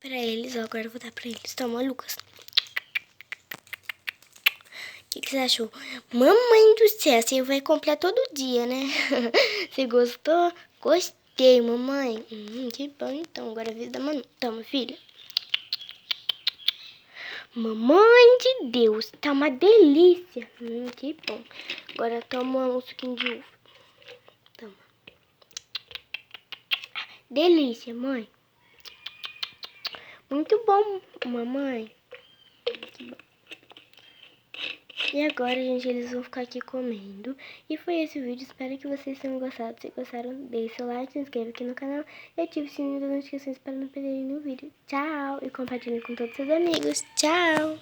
pra eles, ó, agora eu vou dar pra eles. Toma, Lucas. O que você achou? Mamãe do céu, você vai comprar todo dia, né? Você gostou? Gostei, mamãe. Que bom, então. Agora é a vez da Manu. Toma, filha. Mamãe de Deus, tá uma delícia. Que bom. Agora toma um suquinho de uva. Toma. Delícia, mãe. Muito bom, mamãe. E agora, gente, eles vão ficar aqui comendo. E foi esse o vídeo. Espero que vocês tenham gostado. Se gostaram, deixe seu like, se inscreva aqui no canal e ative o sininho das notificações para não perderem nenhum vídeo. Tchau! E compartilhe com todos os seus amigos. Tchau!